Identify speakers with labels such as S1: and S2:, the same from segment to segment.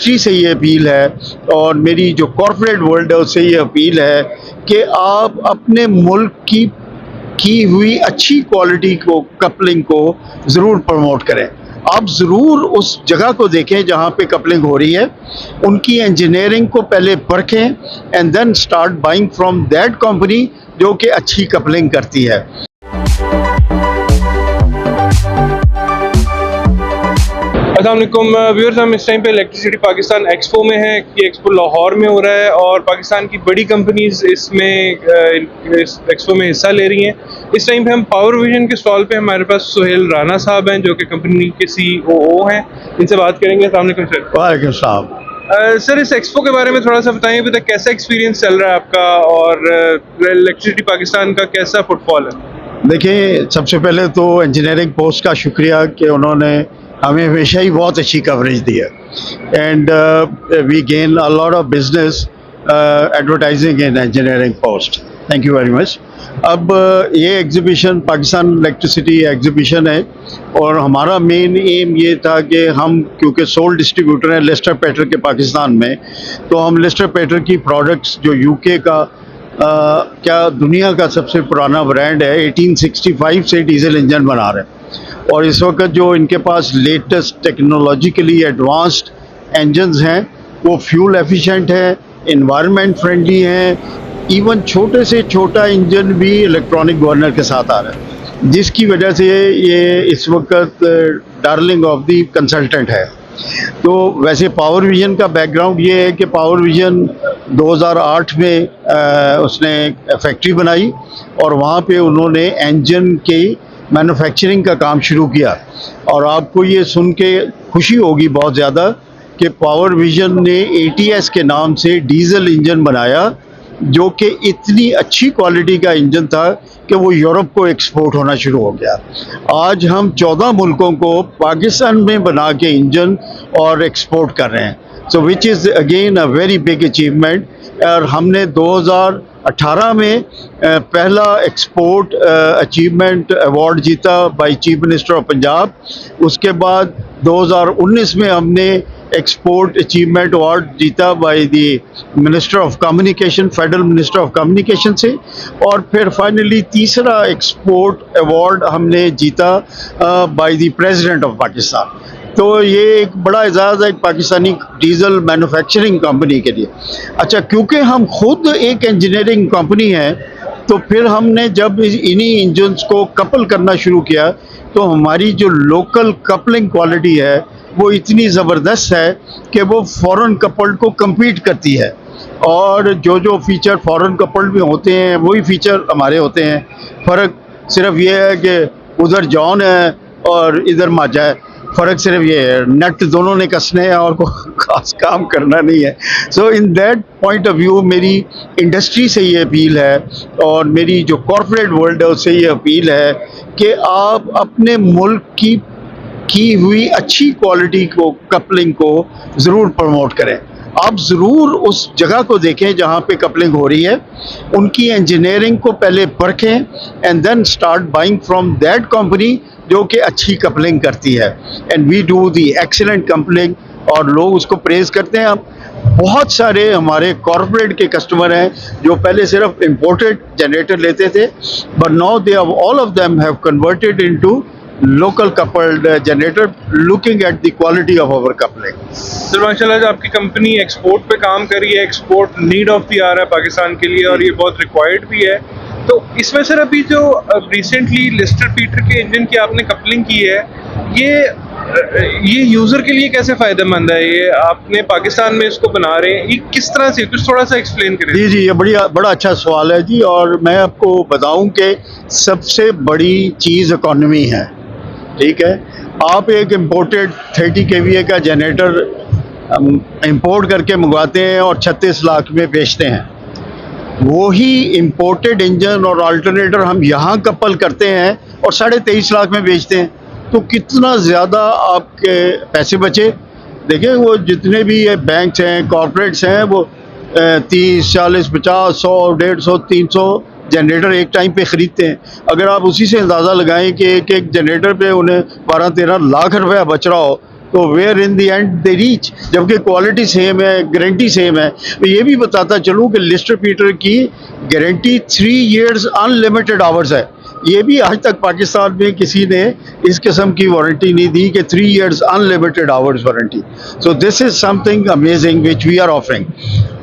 S1: Industry سے یہ appeal ہے اور میری جو کارپوریٹ ورلڈ ہے اس سے یہ اپیل ہے کہ آپ اپنے ملک کی ہوئی اچھی کوالٹی کو کپلنگ کو ضرور پروموٹ کریں. آپ ضرور اس جگہ کو دیکھیں جہاں پہ کپلنگ ہو رہی ہے, ان کی انجینئرنگ کو پہلے پرکھیں and then start buying from that company جو کہ اچھی کپلنگ کرتی ہے.
S2: السلام علیکم ویورز, ہم اس ٹائم پہ الیکٹریسٹی پاکستان ایکسپو میں ہیں. یہ ایکسپو لاہور میں ہو رہا ہے اور پاکستان کی بڑی کمپنیز اس میں اس ایکسپو میں حصہ لے رہی ہیں. اس ٹائم پہ ہم پاور ویژن کے اسٹال پہ ہمارے پاس سہیل رانا صاحب ہیں جو کہ کمپنی کے CEO ہیں. ان سے بات کریں گے. السلام علیکم سر.
S1: وعلیکم السلام.
S2: سر, اس ایکسپو کے بارے میں تھوڑا سا بتائیں, ابھی تک کیسا ایکسپیرینس چل رہا ہے آپ کا اور الیکٹریسٹی پاکستان کا کیسا فٹ فال ہے؟
S1: دیکھیں, سب سے پہلے تو انجینئرنگ پوسٹ کا شکریہ کہ انہوں نے ہمیں ہمیشہ ہی بہت اچھی کوریج دی ہے and we gain a lot of business advertising in engineering post. Thank you very much. اب یہ ایگزیبیشن پاکستان الیکٹریسٹی ایگزیبیشن ہے اور ہمارا مین ایم یہ تھا کہ ہم کیونکہ سول ڈسٹریبیوٹر ہیں لیسٹر پیٹر کے پاکستان میں, تو ہم لیسٹر پیٹر کی پروڈکٹس جو UK کا کیا دنیا کا سب سے پرانا برانڈ ہے, 1865 سے ڈیزل انجن بنا رہے ہیں اور اس وقت جو ان کے پاس لیٹسٹ ٹیکنالوجیکلی ایڈوانسڈ انجنز ہیں وہ فیول ایفیشینٹ ہیں, انوائرمنٹ فرینڈلی ہیں. ایون چھوٹے سے چھوٹا انجن بھی الیکٹرانک گورنر کے ساتھ آ رہا ہے جس کی وجہ سے یہ اس وقت ڈارلنگ آف دی کنسلٹنٹ ہے. تو ویسے پاور ویژن کا بیک گراؤنڈ یہ ہے کہ پاور ویژن 2008 میں اس نے فیکٹری بنائی اور وہاں پہ انہوں نے انجن کی مینوفیکچرنگ کا کام شروع کیا. اور آپ کو یہ سن کے خوشی ہوگی بہت زیادہ کہ پاور ویژن نے ATS کے نام سے ڈیزل انجن بنایا جو کہ اتنی اچھی کوالٹی کا انجن تھا کہ وہ یورپ کو ایکسپورٹ ہونا شروع ہو گیا. آج ہم 14 ملکوں کو پاکستان میں بنا کے انجن اور ایکسپورٹ کر رہے ہیں. So which is again a very big achievement. اور ہم نے 2018 میں پہلا ایکسپورٹ اچیومنٹ ایوارڈ جیتا by chief minister of Punjab. اس کے بعد 2019 میں ہم نے ایکسپورٹ اچیومنٹ ایوارڈ جیتا by the minister of communication, federal minister of communication سے, اور پھر فائنلی تیسرا ایکسپورٹ ایوارڈ ہم نے جیتا by the president of Pakistan. تو یہ ایک بڑا اعزاز ہے پاکستانی ڈیزل مینوفیکچرنگ کمپنی کے لیے. اچھا, کیونکہ ہم خود ایک انجینئرنگ کمپنی ہیں تو پھر ہم نے جب انہی انجنز کو کپل کرنا شروع کیا تو ہماری جو لوکل کپلنگ کوالٹی ہے وہ اتنی زبردست ہے کہ وہ فورن کپلڈ کو کمپیٹ کرتی ہے. اور جو فیچر فورن کپلڈ میں ہوتے ہیں وہی فیچر ہمارے ہوتے ہیں. فرق صرف یہ ہے کہ ادھر جان ہے اور ادھر ماجا ہے. فرق صرف یہ ہے, نٹ دونوں نے کسنے ہیں اور کوئی خاص کام کرنا نہیں ہے. So in that point of view میری انڈسٹری سے یہ اپیل ہے اور میری جو کارپوریٹ ورلڈ ہے اس سے یہ اپیل ہے کہ آپ اپنے ملک کی ہوئی اچھی کوالٹی کو کپلنگ کو ضرور پروموٹ کریں. آپ ضرور اس جگہ کو دیکھیں جہاں پہ کپلنگ ہو رہی ہے, ان کی انجینئرنگ کو پہلے پرکھیں and then start buying from that company جو کہ اچھی کپلنگ کرتی ہے. And we do the excellent coupling اور لوگ اس کو پریز کرتے ہیں. بہت سارے ہمارے کارپوریٹ کے کسٹمر ہیں جو پہلے صرف امپورٹڈ جنریٹر لیتے تھے, but now they all of them have converted into local coupled generator looking at the quality of our coupling.
S2: سر ماشاء اللہ آپ کی کمپنی ایکسپورٹ پہ کام کر رہی ہے, export need of the hour ہے پاکستان کے لیے اور یہ بہت ریکوائرڈ بھی ہے. تو اس میں سر ابھی جو ریسنٹلی لیسٹر پیٹر کے انجن کی آپ نے کپلنگ کی ہے یہ یوزر کے لیے کیسے فائدہ مند ہے؟ یہ آپ نے پاکستان میں اس کو بنا رہے ہیں, یہ کس طرح سے کچھ تھوڑا سا ایکسپلین کریں.
S1: جی یہ بڑا اچھا سوال ہے جی. اور میں آپ کو بتاؤں کہ سب سے بڑی چیز اکانومی ہے. ٹھیک ہے, آپ ایک امپورٹڈ 30 kVA کا جنریٹر امپورٹ کر کے منگواتے ہیں اور 36 لاکھ میں بیچتے ہیں. وہی امپورٹڈ انجن اور آلٹرنیٹر ہم یہاں کپل کرتے ہیں اور 23.5 لاکھ میں بیچتے ہیں. تو کتنا زیادہ آپ کے پیسے بچے. دیکھیں وہ جتنے بھی یہ بینکس ہیں, کارپوریٹس ہیں, وہ 30, 40, 50, 100, 150, 300 جنریٹر ایک ٹائم پہ خریدتے ہیں. اگر آپ اسی سے اندازہ لگائیں کہ ایک جنریٹر پہ انہیں 12-13 لاکھ روپیہ بچ رہا ہو تو where in the and they reach, جبکہ کوالٹی سیم ہے, گارنٹی سیم ہے. میں یہ بھی بتاتا چلوں کہ لسٹر پیٹر کی guarantee 3 years unlimited hours ہے. یہ بھی آج تک پاکستان میں کسی نے اس قسم کی وارنٹی نہیں دی کہ 3 years unlimited hours warranty. So this is something amazing which we are offering.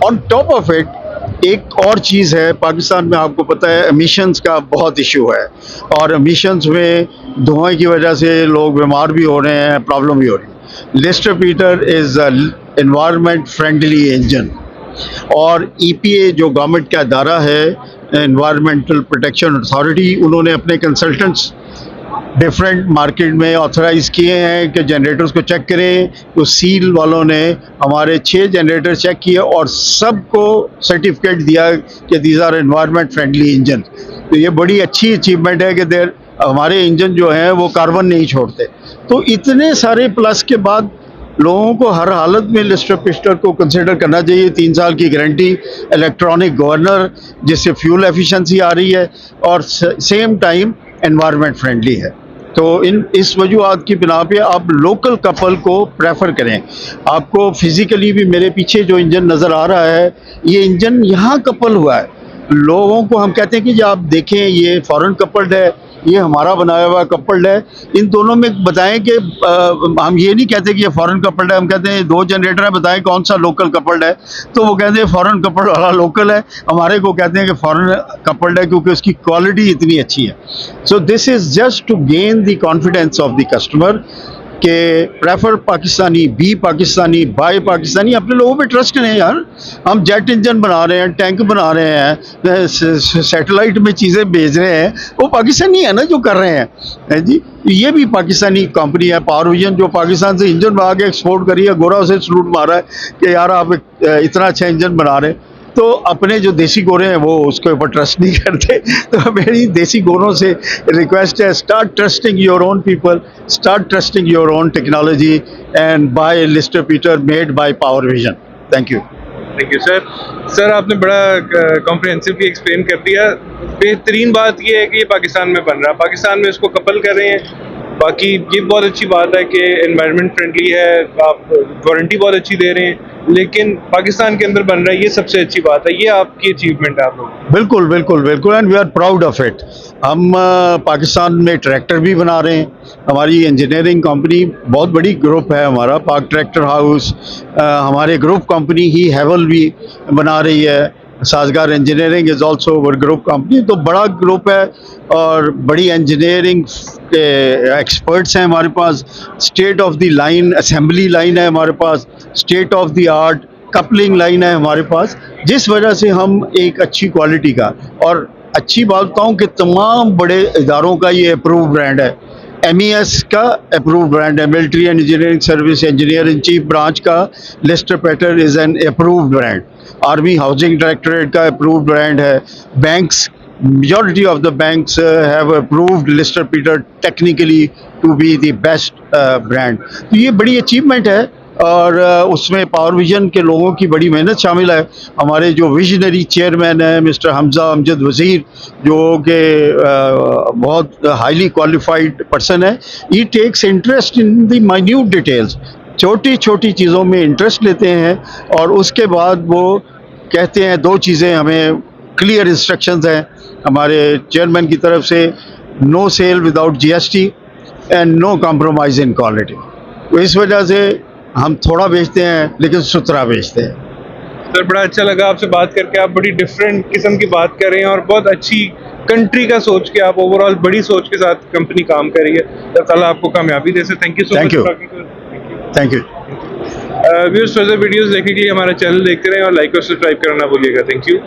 S1: On top of it ایک اور چیز ہے, پاکستان میں آپ کو پتہ ہے امیشنز کا بہت ایشو ہے, اور امیشنز میں دھوئیں کی وجہ سے لوگ بیمار بھی ہو رہے ہیں, پرابلم بھی ہو رہی ہے. Lustre Petter is environment friendly engine, اور ای پی اے جو گورنمنٹ کا ادارہ ہے, انوائرمنٹل پروٹیکشن اتھارٹی, انہوں نے اپنے کنسلٹنٹس ڈفرینٹ مارکیٹ میں آتھرائز کیے ہیں کہ جنریٹرز کو چیک کریں. تو سیل والوں نے ہمارے 6 جنریٹر چیک کیے اور سب کو سرٹیفکیٹ دیا کہ these our environment friendly engine. تو یہ بڑی اچھی اچیومنٹ ہے کہ ہمارے انجن جو ہیں وہ کاربن نہیں چھوڑتے. تو اتنے سارے پلس کے بعد لوگوں کو ہر حالت میں لسٹر پیٹر کو کنسیڈر کرنا چاہیے. 3 سال کی گارنٹی, الیکٹرانک گورنر جس سے فیول ایفیشنسی آ رہی ہے, اور سیم ٹائم انوائرمنٹ فرینڈلی ہے. تو اس وجوہات کی بنا پہ آپ لوکل کپل کو پریفر کریں. آپ کو فزیکلی بھی میرے پیچھے جو انجن نظر آ رہا ہے, یہ انجن یہاں کپل ہوا ہے. لوگوں کو ہم کہتے ہیں کہ جب آپ دیکھیں یہ فورن کپلڈ ہے, یہ ہمارا بنایا ہوا کپلڈ ہے. ان دونوں میں بتائیں کہ ہم یہ نہیں کہتے کہ یہ فورن کپلڈ ہے, ہم کہتے ہیں 2 جنریٹر ہیں, بتائیں کون سا لوکل کپلڈ ہے. تو وہ کہتے ہیں فورن کپلڈ والا لوکل ہے, ہمارے کو کہتے ہیں کہ فورن کپلڈ ہے کیونکہ اس کی کوالٹی اتنی اچھی ہے. So this is just to gain the confidence of the customer کہ prefer Pakistani, be Pakistani, buy Pakistani. اپنے لوگوں پہ ٹرسٹ کریں یار. ہم جیٹ انجن بنا رہے ہیں, ٹینک بنا رہے ہیں, سیٹلائٹ میں چیزیں بھیج رہے ہیں, وہ پاکستانی ہے نا جو کر رہے ہیں جی. یہ بھی پاکستانی کمپنی ہے. پاور ویژن جو پاکستان سے انجن بنا کے ایکسپورٹ کری ہے, گورا اسے سلوٹ مارا ہے کہ یار آپ اتنا اچھا انجن بنا رہے ہیں. تو اپنے جو دیسی گورے ہیں وہ اس کے اوپر ٹرسٹ نہیں کرتے. تو میری دیسی گوروں سے ریکویسٹ ہے, start trusting your own people, start trusting your own technology, and buy Lister Petter made by Power Vision. Thank you.
S2: Thank you sir. Sir آپ نے بڑا کمپریہنسولی ایکسپلین کر دیا. بہترین بات یہ ہے کہ یہ پاکستان میں بن رہا ہے, پاکستان میں اس کو کپل کر رہے ہیں. باقی یہ بہت اچھی بات ہے کہ انوائرمنٹ فرینڈلی ہے, آپ وارنٹی بہت اچھی دے رہے ہیں, لیکن پاکستان کے اندر بن رہا ہے, یہ سب سے اچھی بات ہے. یہ آپ کی اچیومنٹ ہے آپ لوگ.
S1: بالکل بالکل بالکل, and we are proud of it. ہم پاکستان میں ٹریکٹر بھی بنا رہے ہیں. ہماری انجینئرنگ کمپنی بہت بڑی گروپ ہے ہمارا, پاک ٹریکٹر ہاؤس. ہمارے گروپ کمپنی ہی ہیول بھی بنا رہی ہے. سازگار engineering is also over group company. تو بڑا گروپ ہے اور بڑی انجینئرنگ ایکسپرٹس ہیں ہمارے پاس. State of the line assembly line ہے ہمارے پاس, state of the art coupling line ہے ہمارے پاس, جس وجہ سے ہم ایک اچھی کوالٹی کا, اور اچھی بات بتاؤں کہ تمام بڑے اداروں کا یہ اپروو برانڈ ہے. ایم ای ایس کا اپروو برانڈ ہے, military and engineering service engineer in chief branch کا Lister Petter is an approved brand. Army housing directorate کا اپرووڈ برانڈ ہے. Banks, majority of the banks have approved Lister Peter technically to be the best brand. تو یہ بڑی achievement ہے, اور اس میں power vision کے لوگوں کی بڑی محنت شامل ہے. ہمارے جو ویژنری چیئرمین ہیں مسٹر حمزہ امجد وزیر, جو کہ بہت ہائیلی کوالیفائڈ پرسن ہے, he takes interest in the minute details. چھوٹی چھوٹی چیزوں میں انٹرسٹ لیتے ہیں, اور اس کے بعد وہ کہتے ہیں 2 چیزیں ہمیں کلیئر انسٹرکشنز ہیں ہمارے چیئرمین کی طرف سے, no sale without G S T and no compromise in quality. تو اس وجہ سے ہم تھوڑا بیچتے ہیں لیکن ستھرا بیچتے ہیں.
S2: سر بڑا اچھا لگا آپ سے بات کر کے. آپ بڑی ڈفرینٹ قسم کی بات کر رہے ہیں, اور بہت اچھی کنٹری کا سوچ کے, آپ اوور آل بڑی سوچ کے ساتھ کمپنی کام کر رہی ہے. اللہ تعالیٰ آپ کو کامیابی دے سے. Thank you so much.
S1: Thank you.
S2: Viewers further videos دیکھنے کے لیے ہمارا چینل دیکھتے رہیں اور لائک اور سبسکرائب کرنا نہ بھولیے گا. Thank you.